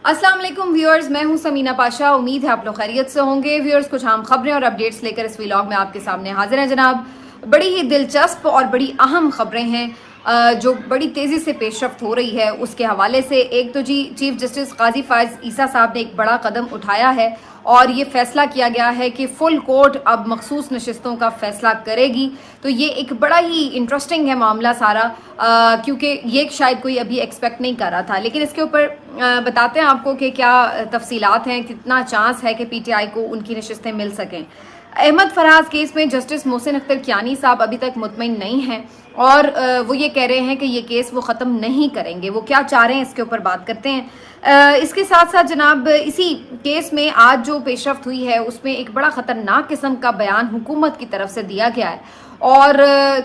अस्सलाम वालेकुम व्यूअर्स, मैं हूं समीना पाशा। उम्मीद है आप लोग खैरियत से होंगे। व्यूअर्स, कुछ अहम खबरें और अपडेट्स लेकर इस व्लॉग में आपके सामने हाजिर हैं जनाब। बड़ी ही दिलचस्प और बड़ी अहम खबरें हैं जो बड़ी तेज़ी से पेशरफ्त हो रही है उसके हवाले से। एक तो जी चीफ जस्टिस काजी फायज़ ईसा साहब ने एक बड़ा कदम उठाया है और ये फैसला किया गया है कि फुल कोर्ट अब मखसूस नशिस्तों का फैसला करेगी। तो ये एक बड़ा ही इंटरेस्टिंग है मामला सारा, क्योंकि ये शायद कोई अभी एक्सपेक्ट नहीं कर रहा था। लेकिन इसके ऊपर बताते हैं आपको कि क्या तफसीलात हैं, कितना चांस है कि पीटीआई को उनकी नशिस्तें मिल सकें। अहमद फराज केस में जस्टिस मोहसिन अख्तर कियानी साहब अभी तक मुतमईन नहीं हैं और वो ये कह रहे हैं कि ये केस वो ख़त्म नहीं करेंगे। वो क्या चाह रहे हैं इसके ऊपर बात करते हैं। इसके साथ साथ जनाब इसी केस में आज जो पेशरफ्त हुई है उसमें एक बड़ा ख़तरनाक किस्म का बयान हुकूमत की तरफ से दिया गया है और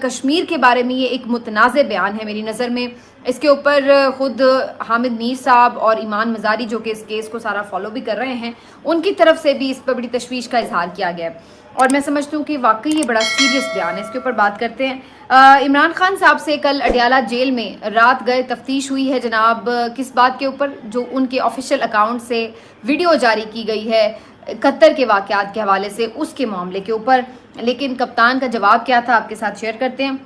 कश्मीर के बारे में ये एक मुतनाज़ बयान है मेरी नज़र में। इसके ऊपर ख़ुद हामिद मीर साहब और ईमान मज़ारी जो कि इस केस को सारा फॉलो भी कर रहे हैं, उनकी तरफ से भी इस पर बड़ी तशवीश का इजहार किया गया है और मैं समझती हूँ कि वाकई ये बड़ा सीरियस बयान है। इसके ऊपर बात करते हैं। इमरान खान साहब से कल अडियाला जेल में रात गए तफ्तीश हुई है जनाब। किस बात के ऊपर? जो उनके ऑफिशियल अकाउंट से वीडियो जारी की गई है कतर के वाक़यात के हवाले से, उसके मामले के ऊपर। लेकिन कप्तान का जवाब क्या था आपके साथ शेयर करते हैं।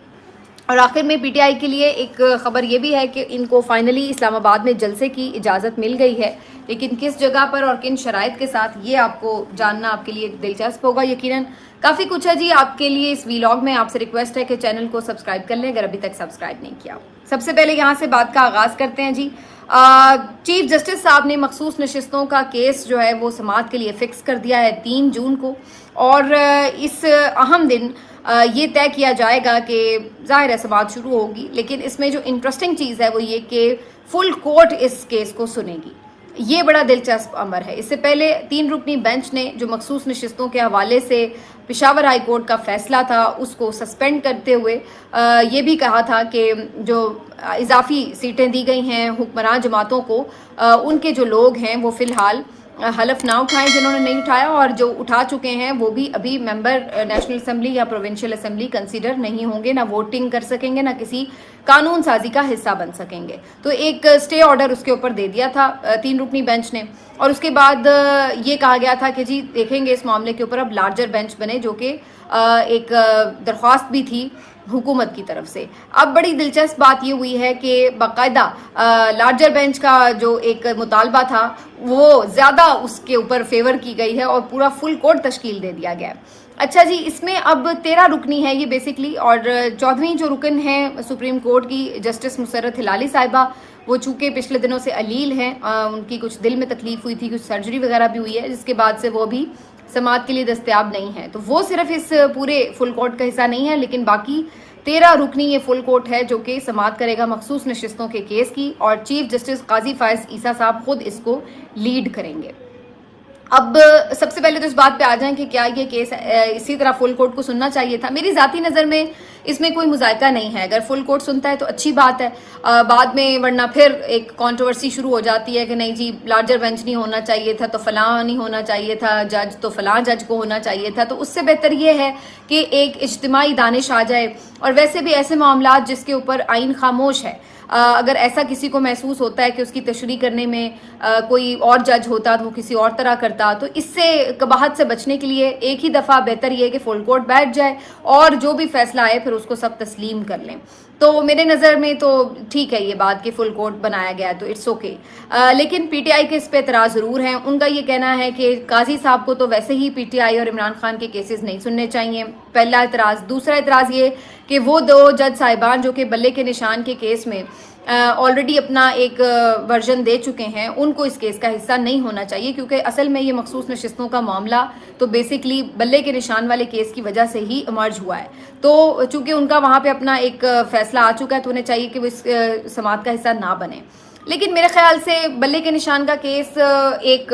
और आखिर में पीटीआई के लिए एक ख़बर ये भी है कि इनको फाइनली इस्लामाबाद में जलसे की इजाज़त मिल गई है, लेकिन किस जगह पर और किन शराइत के साथ ये आपको जानना आपके लिए दिलचस्प होगा। यकीनन काफ़ी कुछ है जी आपके लिए इस व्लॉग में। आपसे रिक्वेस्ट है कि चैनल को सब्सक्राइब कर लें अगर अभी तक सब्सक्राइब नहीं किया। सबसे पहले यहाँ से बात का आगाज़ करते हैं जी। चीफ जस्टिस साहब ने मखसूस नशिस्तों का केस जो है वो समाअत के लिए फ़िक्स कर दिया है 3 जून को और इस अहम दिन ये तय किया जाएगा कि ज़ाहिर है समाअत शुरू होगी। लेकिन इसमें जो इंटरेस्टिंग चीज़ है वो ये कि फुल कोर्ट इस केस को सुनेगी। ये बड़ा दिलचस्प अमर है। इससे पहले 3 रुकनी बेंच ने जो मखसूस नशिस्तों के हवाले से पेशावर हाई कोर्ट का फैसला था उसको सस्पेंड करते हुए ये भी कहा था कि जो इजाफी सीटें दी गई हैं हुक्मरान जमातों को, उनके जो लोग हैं वो फ़िलहाल हलफ ना उठाएं जिन्होंने नहीं उठाया, और जो उठा चुके हैं वो भी अभी मेंबर नेशनल असेंबली या प्रोविंशियल असेंबली कंसीडर नहीं होंगे, ना वोटिंग कर सकेंगे, ना किसी कानून साजी का हिस्सा बन सकेंगे। तो एक स्टे ऑर्डर उसके ऊपर दे दिया था 3 रुकनी बेंच ने। और उसके बाद ये कहा गया था कि जी देखेंगे इस मामले के ऊपर अब लार्जर बेंच बने, जो कि एक दरख्वास्त भी थी हुकूमत की तरफ से। अब बड़ी दिलचस्प बात ये हुई है कि बाकायदा लार्जर बेंच का जो एक मुतालबा था वो ज़्यादा उसके ऊपर फेवर की गई है और पूरा फुल कोर्ट तश्कील दे दिया गया है। अच्छा जी, इसमें अब 13 रुकनी है ये बेसिकली, और 14वीं जो रुकन है सुप्रीम कोर्ट की जस्टिस मुसर्रत हिलाली साहिबा, वो चूँकि पिछले दिनों से अलील हैं, उनकी कुछ दिल में तकलीफ हुई थी, कुछ सर्जरी वगैरह भी हुई है, जिसके बाद से वो भी समाअत के लिए दस्तयाब नहीं है। तो वो सिर्फ इस पूरे फुल कोर्ट का हिस्सा नहीं है, लेकिन बाकी 13 रुकनी ये फुल कोर्ट है जो कि समाअत करेगा मखसूस नशिस्तों के केस की, और चीफ जस्टिस काजी फायज़ ईसा साहब खुद इसको लीड करेंगे। अब सबसे पहले तो इस बात पे आ जाएं कि क्या ये केस इसी तरह फुल कोर्ट को सुनना चाहिए था। मेरी ज़ाती नज़र में इसमें कोई मुज़ायका नहीं है। अगर फुल कोर्ट सुनता है तो अच्छी बात है, बाद में वरना फिर एक कंट्रोवर्सी शुरू हो जाती है कि नहीं जी लार्जर बेंच नहीं होना चाहिए था, तो फलां नहीं होना चाहिए था जज, तो फलां जज को होना चाहिए था। तो उससे बेहतर ये है कि एक इज्तिमाई दानिश आ जाए। और वैसे भी ऐसे मामला जिसके ऊपर आइन खामोश है, अगर ऐसा किसी को महसूस होता है कि उसकी तशरीह करने में कोई और जज होता तो वो किसी और तरह करता, तो इससे कबाहत से बचने के लिए एक ही दफ़ा बेहतर ये है कि फुल कोर्ट बैठ जाए और जो भी फैसला आए फिर उसको सब तस्लीम कर लें। तो मेरे नज़र में तो ठीक है ये बात कि फुल कोर्ट बनाया गया है, तो इट्स ओके। लेकिन पीटीआई के इस पे एतराज़ ज़रूर हैं। उनका ये कहना है कि काजी साहब को तो वैसे ही पीटीआई और इमरान खान के केसेस नहीं सुनने चाहिए, पहला एतराज़। दूसरा एतराज़ ये कि वो 2 जज साहिबान जो कि बल्ले के निशान के केस में ऑलरेडी अपना एक वर्जन दे चुके हैं, उनको इस केस का हिस्सा नहीं होना चाहिए, क्योंकि असल में ये मखसूस नशिस्तों का मामला तो बेसिकली बल्ले के निशान वाले केस की वजह से ही इमर्ज हुआ है। तो चूंकि उनका वहाँ पे अपना एक फैसला आ चुका है तो उन्हें चाहिए कि वो इस समाअत का हिस्सा ना बने। लेकिन मेरे ख्याल से बल्ले के निशान का केस एक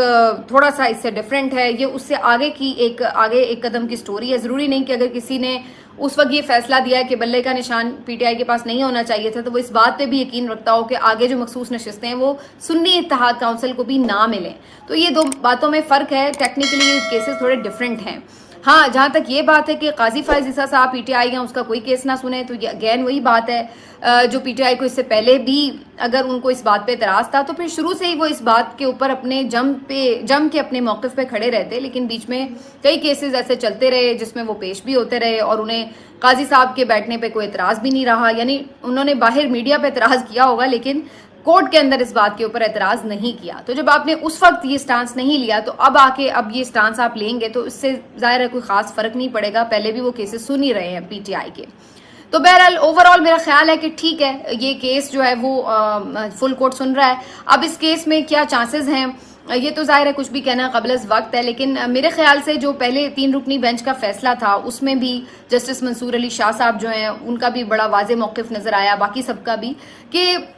थोड़ा सा इससे डिफरेंट है। ये उससे आगे की एक कदम की स्टोरी है। ज़रूरी नहीं कि अगर किसी ने उस वक्त ये फैसला दिया है कि बल्ले का निशान पीटीआई के पास नहीं होना चाहिए था, तो वो इस बात पे भी यकीन रखता हो कि आगे जो मखसूस नशिस्तें हैं वो सुन्नी इत्तेहाद काउंसिल को भी ना मिलें। तो ये 2 बातों में फ़र्क है। टेक्निकली केसेस थोड़े डिफरेंट हैं। हाँ, जहाँ तक ये बात है कि काजी फायज ईसा साहब पीटीआई हैं, उसका कोई केस ना सुने, तो ये अगेन वही बात है जो पीटीआई को इससे पहले भी अगर उनको इस बात पे एतराज़ था तो फिर शुरू से ही वो इस बात के ऊपर अपने जम के अपने मौक़िफ़ पे खड़े रहते, लेकिन बीच में कई केसेस ऐसे चलते रहे जिसमें वो पेश भी होते रहे और उन्हें काजी साहब के बैठने पे कोई एतराज़ भी नहीं रहा। यानी उन्होंने बाहर मीडिया पे एतराज़ किया होगा लेकिन कोर्ट के अंदर इस बात के ऊपर एतराज़ नहीं किया। तो जब आपने उस वक्त ये स्टांस नहीं लिया तो अब ये स्टांस आप लेंगे तो इससे ज़ाहिर है कोई ख़ास फ़र्क नहीं पड़ेगा, पहले भी वो केसेस सुन ही रहे हैं पीटीआई के। तो बहरहाल ओवरऑल मेरा ख्याल है कि ठीक है, ये केस जो है वो फुल कोर्ट सुन रहा है। अब इस केस में क्या चांसेस हैं ये तो ज़ाहिर है कुछ भी कहना कबल अज़ वक्त है, लेकिन मेरे ख्याल से जो पहले 3 रुकनी बेंच का फैसला था उसमें भी जस्टिस मंसूर अली शाह साहब जो हैं उनका भी बड़ा वाज़े मौक़िफ़ नज़र आया, बाकी सबका भी, कि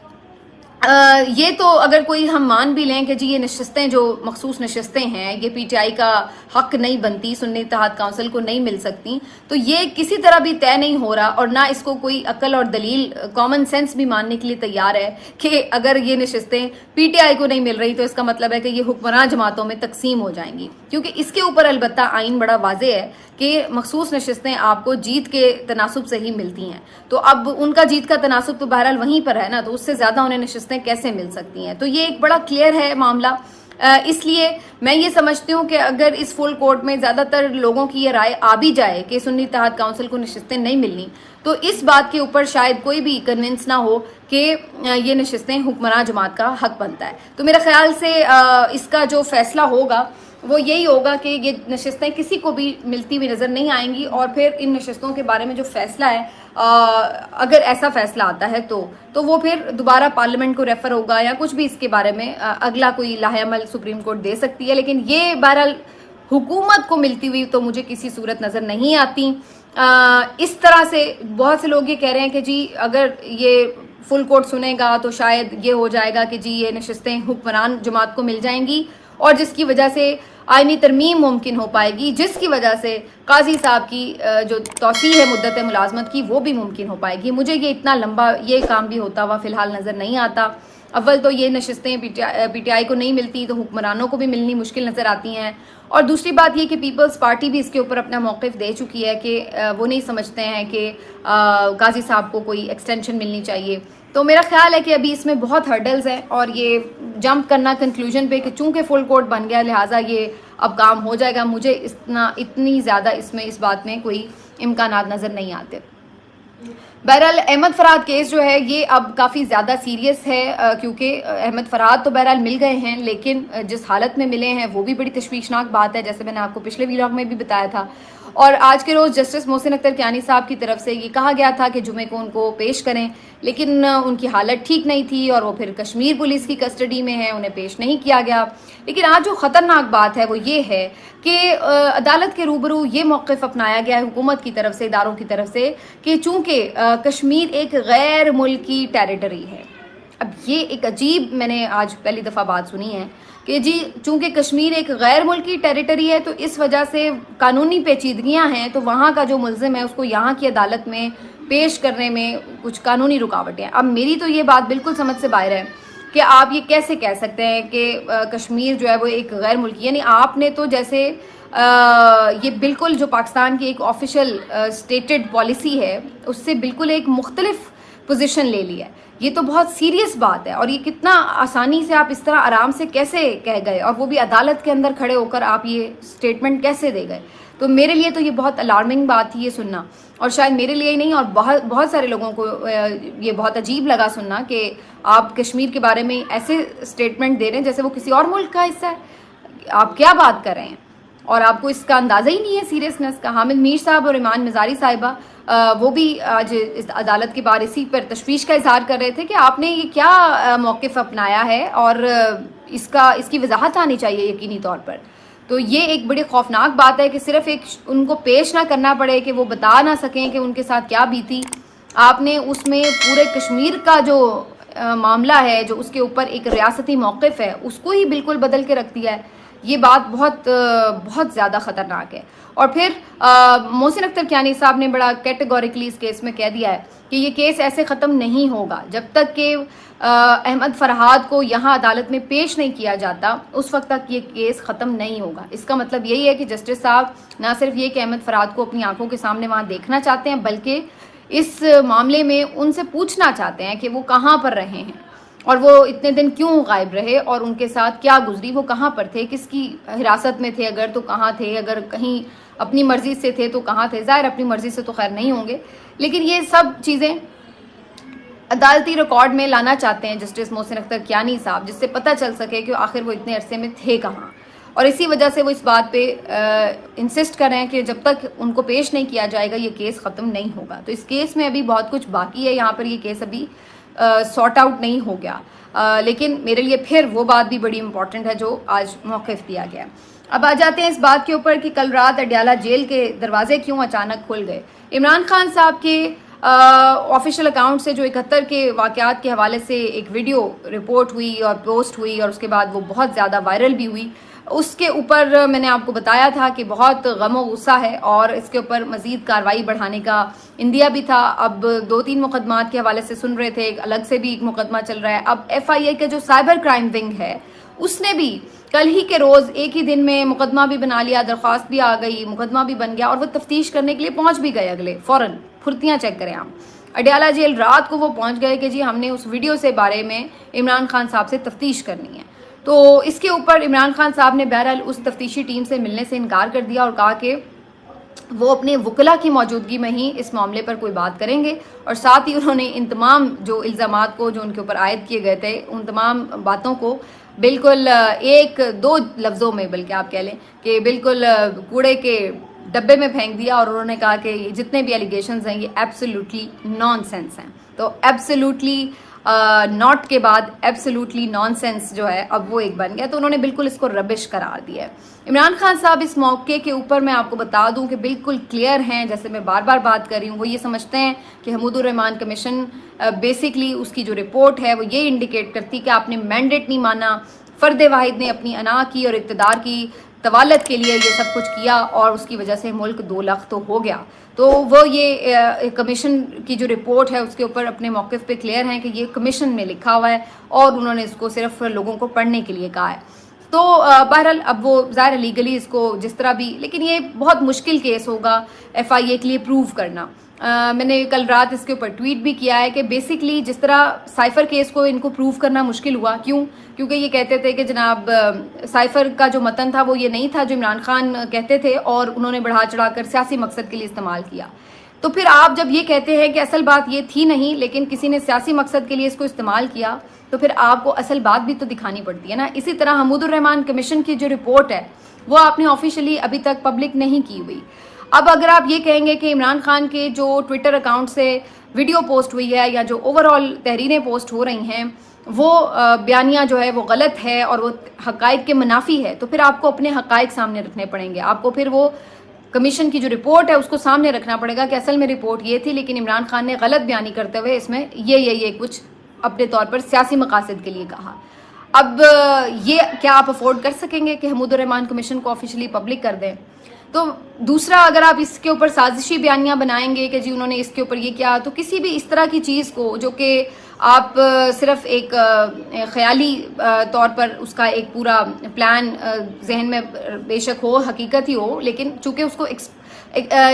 ये तो अगर कोई हम मान भी लें कि जी ये नशस्तें जो मखसूस नशस्तें हैं ये पीटीआई का हक नहीं बनती, सुन्नी इत्तेहाद काउंसिल को नहीं मिल सकती, तो ये किसी तरह भी तय नहीं हो रहा और ना इसको कोई अक्ल और दलील कॉमन सेंस भी मानने के लिए तैयार है कि अगर ये नशस्तें पीटीआई को नहीं मिल रही तो इसका मतलब है कि ये हुक्मरान जमातों में तकसीम हो जाएंगी, क्योंकि इसके ऊपर अलबत्ता आइन बड़ा वाज़े है कि मखसूस नशस्तें आपको जीत के तनासुब से ही मिलती हैं। तो अब उनका जीत का तनासुब तो बहरहाल वहीं पर है ना, तो उससे ज़्यादा उन्हें नशस्तें कैसे मिल सकती हैं। तो ये एक बड़ा क्लियर है मामला। इसलिए मैं ये समझती हूँ कि अगर इस फुल कोर्ट में ज़्यादातर लोगों की ये राय आ भी जाए कि सुन्नी इत्तेहाद काउंसिल को नशस्तें नहीं मिलनी, तो इस बात के ऊपर शायद कोई भी कन्विंस ना हो कि ये नशस्तें हुक्मरान जमात का हक बनता है। तो मेरे ख्याल से इसका जो फैसला होगा वो यही होगा कि ये नशस्तें किसी को भी मिलती हुई नज़र नहीं आएंगी और फिर इन नशस्तों के बारे में जो फैसला है अगर ऐसा फैसला आता है तो वो फिर दोबारा पार्लियामेंट को रेफर होगा या कुछ भी इसके बारे में अगला कोई लाहेअमल सुप्रीम कोर्ट दे सकती है, लेकिन ये बहरहाल हुकूमत को मिलती हुई तो मुझे किसी सूरत नज़र नहीं आती। इस तरह से बहुत से लोग ये कह रहे हैं कि जी अगर ये फुल कोर्ट सुनेगा तो शायद ये हो जाएगा कि जी ये नशस्तें हुक्मरान जमात को मिल जाएंगी और जिसकी वजह से आईनी तरमीम मुमकिन हो पाएगी, जिसकी वजह से काजी साहब की जो तौसीह है मुद्दत मुलाजमत की वो भी मुमकिन हो पाएगी। मुझे ये इतना लंबा ये काम भी होता हुआ फ़िलहाल नज़र नहीं आता। अव्वल तो ये नशस्तें पीटीआई को नहीं मिलती तो हुक्मरानों को भी मिलनी मुश्किल नज़र आती हैं, और दूसरी बात ये कि पीपल्स पार्टी भी इसके ऊपर अपना मौक़िफ़ दे चुकी है कि वो नहीं समझते हैं कि काजी साहब को कोई एक्सटेंशन मिलनी चाहिए। तो मेरा ख्याल है कि अभी इसमें बहुत हर्डल्स हैं और ये जंप करना कंक्लूजन पे कि चूंकि फुल कोर्ट बन गया लिहाजा ये अब काम हो जाएगा, मुझे इतनी ज़्यादा इसमें इस बात में कोई इम्कानात नज़र नहीं आते। बहरहाल अहमद फरहाद केस जो है ये अब काफ़ी ज़्यादा सीरियस है क्योंकि अहमद फरहाद तो बहरहाल मिल गए हैं लेकिन जिस हालत में मिले हैं वो भी बड़ी तशवीशनाक बात है, जैसे मैंने आपको पिछले वीलॉग में भी बताया था। और आज के रोज़ जस्टिस मोहसिन अख्तर कियानी साहब की तरफ से ये कहा गया था कि जुमे को उनको पेश करें, लेकिन उनकी हालत ठीक नहीं थी और वो फिर कश्मीर पुलिस की कस्टडी में है, उन्हें पेश नहीं किया गया। लेकिन आज जो ख़तरनाक बात है वो ये है कि अदालत के रूबरू ये मौक़िफ़ अपनाया गया है हुकूमत की तरफ से, इदारों की तरफ से, कि चूँकि कश्मीर एक गैर मुल्की टेरिटरी है। अब ये एक अजीब, मैंने आज पहली दफ़ा बात सुनी है कि जी चूंकि कश्मीर एक गैर मुल्की टेरिटरी है तो इस वजह से कानूनी पेचीदगियां हैं, तो वहाँ का जो मुल्ज़िम है उसको यहाँ की अदालत में पेश करने में कुछ कानूनी रुकावटें हैं। अब मेरी तो ये बात बिल्कुल समझ से बाहर है कि आप ये कैसे कह सकते हैं कि कश्मीर जो है वो एक गैर मुल्की, यानी आपने तो जैसे ये बिल्कुल जो पाकिस्तान की एक ऑफिशियल स्टेटेड पॉलिसी है उससे बिल्कुल एक मुख्तलिफ पोजीशन ले लिया है। ये तो बहुत सीरियस बात है और ये कितना आसानी से आप इस तरह आराम से कैसे कह गए, और वो भी अदालत के अंदर खड़े होकर आप ये स्टेटमेंट कैसे दे गए। तो मेरे लिए तो ये बहुत अलार्मिंग बात थी ये सुनना, और शायद मेरे लिए ही नहीं और बहुत सारे लोगों को ये बहुत अजीब लगा सुनना कि आप कश्मीर के बारे में ऐसे स्टेटमेंट दे रहे हैं जैसे वो किसी और मुल्क का हिस्सा है। आप क्या बात कर रहे हैं और आपको इसका अंदाज़ा ही नहीं है सीरियसनेस का। हामिद मीर साहब और ईमान मज़ारी साहिबा वो भी आज इस अदालत के बाहर इसी पर तशवीश का इजहार कर रहे थे कि आपने ये क्या मौक़िफ़ अपनाया है और इसकी वजाहत आनी चाहिए यकीनी तौर पर। तो ये एक बड़ी खौफनाक बात है कि सिर्फ एक उनको पेश ना करना पड़े कि वो बता ना सकें कि उनके साथ क्या बीती, आपने उसमें पूरे कश्मीर का जो मामला है, जो उसके ऊपर एक रियासती मौक़िफ़ है, उसको ही बिल्कुल बदल के रख दिया है। یہ بات بہت بہت زیادہ خطرناک ہے. اور پھر محسن اختر کیانی صاحب نے بڑا کیٹیگوریکلی اس کیس میں کہہ دیا ہے کہ یہ کیس ایسے ختم نہیں ہوگا جب تک کہ احمد فرحاد کو یہاں عدالت میں پیش نہیں کیا جاتا، اس وقت تک یہ کیس ختم نہیں ہوگا. اس کا مطلب یہی ہے کہ جسٹس صاحب نہ صرف یہ کہ احمد فرحاد کو اپنی آنکھوں کے سامنے وہاں دیکھنا چاہتے ہیں، بلکہ اس معاملے میں ان سے پوچھنا چاہتے ہیں کہ وہ کہاں پر رہے ہیں اور وہ اتنے دن کیوں غائب رہے اور ان کے ساتھ کیا گزری، وہ کہاں پر تھے، کس کی حراست میں تھے، اگر تو کہاں تھے، اگر کہیں اپنی مرضی سے تھے تو کہاں تھے. ظاہر اپنی مرضی سے تو خیر نہیں ہوں گے، لیکن یہ سب چیزیں عدالتی ریکارڈ میں لانا چاہتے ہیں جسٹس محسن اختر کیانی صاحب، جس سے پتہ چل سکے کہ آخر وہ اتنے عرصے میں تھے کہاں. اور اسی وجہ سے وہ اس بات پہ انسسٹ کر رہے ہیں کہ جب تک ان کو پیش نہیں کیا جائے گا یہ کیس ختم نہیں ہوگا. تو اس کیس میں ابھی بہت کچھ باقی ہے، یہاں پر یہ کیس ابھی سارٹ آؤٹ نہیں ہو گیا. لیکن میرے لیے پھر وہ بات بھی بڑی امپورٹنٹ ہے جو آج موقف دیا گیا. اب آ جاتے ہیں اس بات کے اوپر کہ کل رات اڈیالہ جیل کے دروازے کیوں اچانک کھل گئے. عمران خان صاحب کے آفیشیل اکاؤنٹ سے جو 71 کے واقعات کے حوالے سے ایک ویڈیو رپورٹ ہوئی اور پوسٹ ہوئی اور اس کے بعد وہ بہت زیادہ وائرل بھی ہوئی، اس کے اوپر میں نے آپ کو بتایا تھا کہ بہت غم و غصہ ہے اور اس کے اوپر مزید کارروائی بڑھانے کا اندیا بھی تھا. اب 2-3 مقدمات کے حوالے سے سن رہے تھے، ایک الگ سے بھی ایک مقدمہ چل رہا ہے. اب FIA کا جو سائبر کرائم ونگ ہے اس نے بھی کل ہی کے روز ایک ہی دن میں مقدمہ بھی بنا لیا، درخواست بھی آ گئی، مقدمہ بھی بن گیا اور وہ تفتیش کرنے کے لیے پہنچ بھی گئے. اگلے فوراً پھرتیاں چیک کریں آپ، اڈیالہ جیل رات کو وہ پہنچ گئے کہ جی ہم نے اس ویڈیو سے بارے میں عمران خان صاحب سے تفتیش کرنی ہے. تو اس کے اوپر عمران خان صاحب نے بہرحال اس تفتیشی ٹیم سے ملنے سے انکار کر دیا اور کہا کہ وہ اپنے وکلا کی موجودگی میں ہی اس معاملے پر کوئی بات کریں گے. اور ساتھ ہی انہوں نے ان تمام جو الزامات کو جو ان کے اوپر عائد کیے گئے تھے ان تمام باتوں کو بالکل 1-2 لفظوں میں بلکہ آپ کہہ لیں کہ بالکل کوڑے کے ڈبے میں پھینک دیا اور انہوں نے کہا کہ جتنے بھی ایلیگیشنز ہیں یہ ایبسلیوٹلی نان سینس ہیں. تو ایبسلیوٹلی ناٹ کے بعد ایبسلیوٹلی نان سینس جو ہے اب وہ ایک بن گیا. تو انہوں نے بالکل اس کو ربش قرار دیا ہے. عمران خان صاحب اس موقع کے اوپر میں آپ کو بتا دوں کہ بالکل کلیئر ہیں، جیسے میں بار بار بات کر رہی ہوں، وہ یہ سمجھتے ہیں کہ حمود الرحمان کمیشن بیسکلی اس کی جو رپورٹ ہے وہ یہ انڈیکیٹ کرتی کہ آپ نے مینڈیٹ نہیں مانا، فرد واحد نے اپنی انا کی اور اقتدار کی طوالت کے لیے یہ سب کچھ کیا اور اس کی وجہ سے ملک 2 لاکھ تو ہو گیا. تو وہ یہ کمیشن کی جو رپورٹ ہے اس کے اوپر اپنے موقف پہ کلیئر ہیں کہ یہ کمیشن میں لکھا ہوا ہے اور انہوں نے اس کو صرف لوگوں کو پڑھنے کے لیے کہا ہے. تو بہرحال اب وہ ظاہر لیگلی اس کو جس طرح بھی، لیکن یہ بہت مشکل کیس ہوگا FIA کے لیے پروو کرنا. میں نے کل رات اس کے اوپر ٹویٹ بھی کیا ہے کہ بیسکلی جس طرح سائفر کیس کو ان کو پروو کرنا مشکل ہوا، کیونکہ یہ کہتے تھے کہ جناب سائفر کا جو متن تھا وہ یہ نہیں تھا جو عمران خان کہتے تھے اور انہوں نے بڑھا چڑھا کر سیاسی مقصد کے لیے استعمال کیا. تو پھر آپ جب یہ کہتے ہیں کہ اصل بات یہ تھی نہیں لیکن کسی نے سیاسی مقصد کے لیے اس کو استعمال کیا، تو پھر آپ کو اصل بات بھی تو دکھانی پڑتی ہے نا. اسی طرح حمود الرحمان کمیشن کی جو رپورٹ ہے وہ آپ نے آفیشیلی ابھی تک پبلک نہیں کی ہوئی. اب اگر آپ یہ کہیں گے کہ عمران خان کے جو ٹویٹر اکاؤنٹ سے ویڈیو پوسٹ ہوئی ہے یا جو اوور آل تحریریں پوسٹ ہو رہی ہیں وہ بیانیہ جو ہے وہ غلط ہے اور وہ حقائق کے منافی ہے، تو پھر آپ کو اپنے حقائق سامنے رکھنے پڑیں گے. آپ کو پھر وہ کمیشن کی جو رپورٹ ہے اس کو سامنے رکھنا پڑے گا کہ اصل میں رپورٹ یہ تھی لیکن عمران خان نے غلط بیانی کرتے ہوئے اس میں یہ کچھ اپنے طور پر سیاسی مقاصد کے لیے کہا. اب یہ کیا آپ افورڈ کر سکیں گے کہ حمود الرحمان کمیشن کو آفیشیلی پبلک کر دیں؟ تو دوسرا، اگر آپ اس کے اوپر سازشی بیانیاں بنائیں گے کہ جی انہوں نے اس کے اوپر یہ کیا، تو کسی بھی اس طرح کی چیز کو جو کہ آپ صرف ایک خیالی طور پر اس کا ایک پورا پلان ذہن میں بے شک ہو، حقیقت ہی ہو، لیکن چونکہ اس کو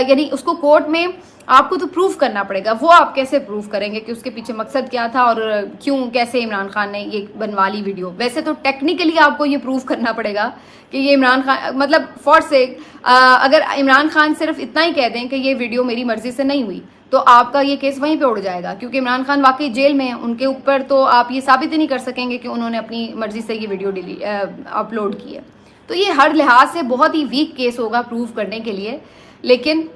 یعنی اس کو کورٹ میں آپ کو تو پروف کرنا پڑے گا. وہ آپ کیسے پروف کریں گے کہ اس کے پیچھے مقصد کیا تھا اور کیوں کیسے عمران خان نے یہ بنوا لی ویڈیو؟ ویسے تو ٹیکنیکلی آپ کو یہ پروف کرنا پڑے گا کہ یہ عمران خان، مطلب فار سیک اگر عمران خان صرف اتنا ہی کہہ دیں کہ یہ ویڈیو میری مرضی سے نہیں ہوئی تو آپ کا یہ کیس وہیں پہ اڑ جائے گا، کیونکہ عمران خان واقعی جیل میں ہیں. ان کے اوپر تو آپ یہ ثابت ہی نہیں کر سکیں گے کہ انہوں نے اپنی مرضی سے یہ ویڈیو اپلوڈ کی ہے. تو یہ ہر لحاظ سے بہت ہی ویک کیس ہوگا پروف کرنے کے لیے. لیکن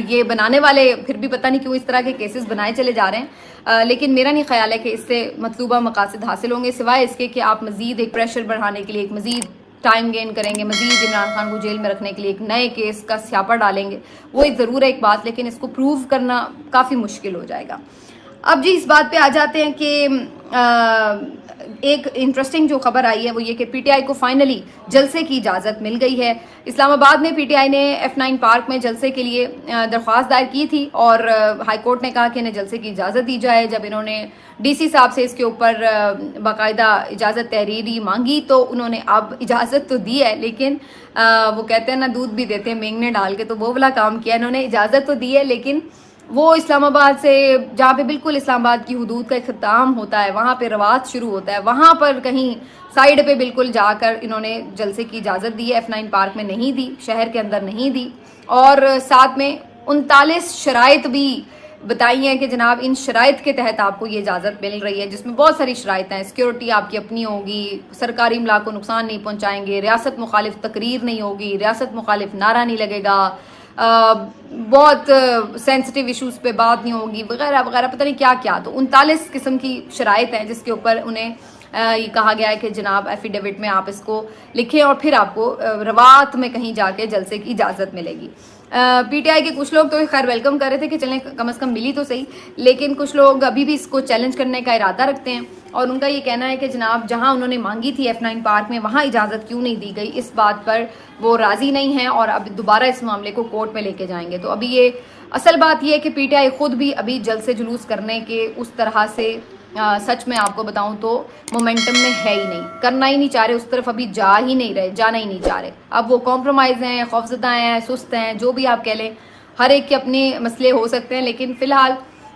یہ بنانے والے پھر بھی پتہ نہیں کیوں اس طرح کے کیسز بنائے چلے جا رہے ہیں. لیکن میرا نہیں خیال ہے کہ اس سے مطلوبہ مقاصد حاصل ہوں گے، سوائے اس کے کہ آپ مزید ایک پریشر بڑھانے کے لیے ایک مزید ٹائم گین کریں گے، مزید عمران خان کو جیل میں رکھنے کے لیے ایک نئے کیس کا سیاپا ڈالیں گے. وہ ایک ضرور ہے ایک بات، لیکن اس کو پروو کرنا کافی مشکل ہو جائے گا. اب جی اس بات پہ آ جاتے ہیں کہ ایک انٹرسٹنگ جو خبر آئی ہے وہ یہ کہ پی ٹی آئی کو فائنلی جلسے کی اجازت مل گئی ہے. اسلام آباد میں پی ٹی آئی نے F9 پارک میں جلسے کے لیے درخواست دائر کی تھی اور ہائی کورٹ نے کہا کہ انہیں جلسے کی اجازت دی جائے. جب انہوں نے ڈی سی صاحب سے اس کے اوپر باقاعدہ اجازت تحریری مانگی تو انہوں نے اب اجازت تو دی ہے, لیکن وہ کہتے ہیں نا دودھ بھی دیتے ہیں مینگنے ڈال کے, تو وہ والا کام کیا. انہوں نے اجازت تو دی ہے لیکن وہ اسلام آباد سے جہاں پہ بالکل اسلام آباد کی حدود کا اختتام ہوتا ہے, وہاں پہ رواج شروع ہوتا ہے, وہاں پر کہیں سائیڈ پہ بالکل جا کر انہوں نے جلسے کی اجازت دی ہے. F9 پارک میں نہیں دی, شہر کے اندر نہیں دی, اور ساتھ میں 39 شرائط بھی بتائی ہیں کہ جناب ان شرائط کے تحت آپ کو یہ اجازت مل رہی ہے, جس میں بہت ساری شرائط ہیں. سیکیورٹی آپ کی اپنی ہوگی, سرکاری املاک کو نقصان نہیں پہنچائیں گے, ریاست مخالف تقریر نہیں ہوگی, ریاست مخالف نعرہ نہیں لگے گا, بہت سینسٹیو ایشوز پہ بات نہیں ہوگی, وغیرہ وغیرہ, پتہ نہیں کیا کیا. تو 39 قسم کی شرائط ہیں جس کے اوپر انہیں یہ کہا گیا ہے کہ جناب ایفیڈیوٹ میں آپ اس کو لکھیں اور پھر آپ کو روات میں کہیں جا کے جلسے کی اجازت ملے گی. پی ٹی آئی کے کچھ لوگ تو خیر ویلکم کر رہے تھے کہ چلیں کم از کم ملی تو صحیح, لیکن کچھ لوگ ابھی بھی اس کو چیلنج کرنے کا ارادہ رکھتے ہیں اور ان کا یہ کہنا ہے کہ جناب جہاں انہوں نے مانگی تھی F9 پارک میں وہاں اجازت کیوں نہیں دی گئی, اس بات پر وہ راضی نہیں ہیں اور اب دوبارہ اس معاملے کو کورٹ میں لے کے جائیں گے. تو ابھی یہ اصل بات یہ ہے کہ پی ٹی آئی خود بھی ابھی جلسے جلوس کرنے کے اس طرح سے سچ میں آپ کو بتاؤں تو مومنٹم میں ہے ہی نہیں, کرنا ہی نہیں چاہ رہے, اس طرف ابھی جا ہی نہیں رہے, جانا ہی نہیں چاہ رہے. اب وہ کمپرومائز ہیں, خوفزدہ ہیں, سست ہیں, جو بھی آپ کہہ لیں, ہر ایک کے اپنے مسئلے ہو سکتے ہیں, لیکن فی الحال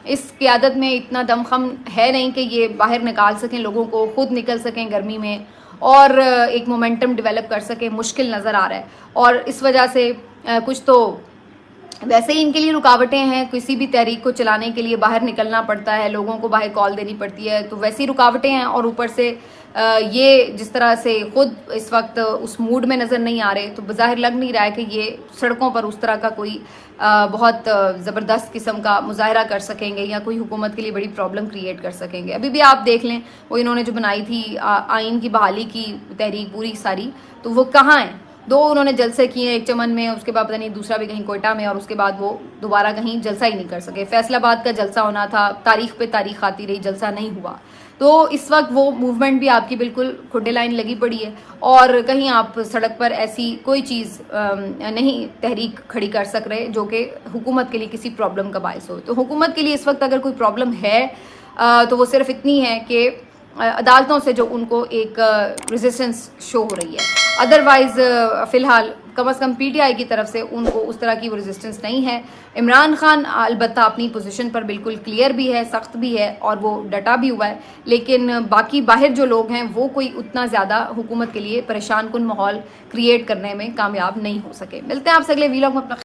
اس قیادت میں اتنا دم خم ہے نہیں کہ یہ باہر نکال سکیں لوگوں کو, خود نکل سکیں گرمی میں اور ایک مومنٹم ڈیولپ کر سکیں. مشکل نظر آ رہا ہے اور اس وجہ سے کچھ تو ویسے ہی ان کے لیے رکاوٹیں ہیں, کسی بھی تحریک کو چلانے کے لیے باہر نکلنا پڑتا ہے, لوگوں کو باہر کال دینی پڑتی ہے, تو ویسی رکاوٹیں ہیں. اور اوپر سے یہ جس طرح سے خود اس وقت اس موڈ میں نظر نہیں آ رہے, تو بظاہر لگ نہیں رہا ہے کہ یہ سڑکوں پر اس طرح کا کوئی بہت زبردست قسم کا مظاہرہ کر سکیں گے یا کوئی حکومت کے لیے بڑی پرابلم کریٹ کر سکیں گے. ابھی بھی آپ دیکھ لیں وہ انہوں نے جو بنائی تھی آئین کی بحالی کی تحریک پوری ساری, تو وہ کہاں ہیں؟ 2 انہوں نے جلسے کیے, ایک چمن میں, اس کے بعد پتہ نہیں دوسرا بھی کہیں کوئٹہ میں, اور اس کے بعد وہ دوبارہ کہیں جلسہ ہی نہیں کر سکے. فیصل آباد کا جلسہ ہونا تھا, تاریخ پہ تاریخ آتی رہی, جلسہ نہیں ہوا. تو اس وقت وہ موومنٹ بھی آپ کی بالکل کھڈے لائن لگی پڑی ہے اور کہیں آپ سڑک پر ایسی کوئی چیز نہیں تحریک کھڑی کر سک رہے جو کہ حکومت کے لیے کسی پرابلم کا باعث ہو. تو حکومت کے لیے اس وقت اگر کوئی پرابلم ہے تو وہ صرف اتنی ہے کہ عدالتوں سے جو ان کو ایک ریزسٹنس شو ہو رہی ہے. ادروائز فی الحال کم از کم پی ٹی آئی کی طرف سے ان کو اس طرح کی وہ ریزسٹنس نہیں ہے. عمران خان البتہ اپنی پوزیشن پر بالکل کلیئر بھی ہے, سخت بھی ہے اور وہ ڈٹا بھی ہوا ہے, لیکن باقی باہر جو لوگ ہیں وہ کوئی اتنا زیادہ حکومت کے لیے پریشان کن ماحول کریٹ کرنے میں کامیاب نہیں ہو سکے. ملتے ہیں آپ سے اگلے ویلاگ میں. اپنا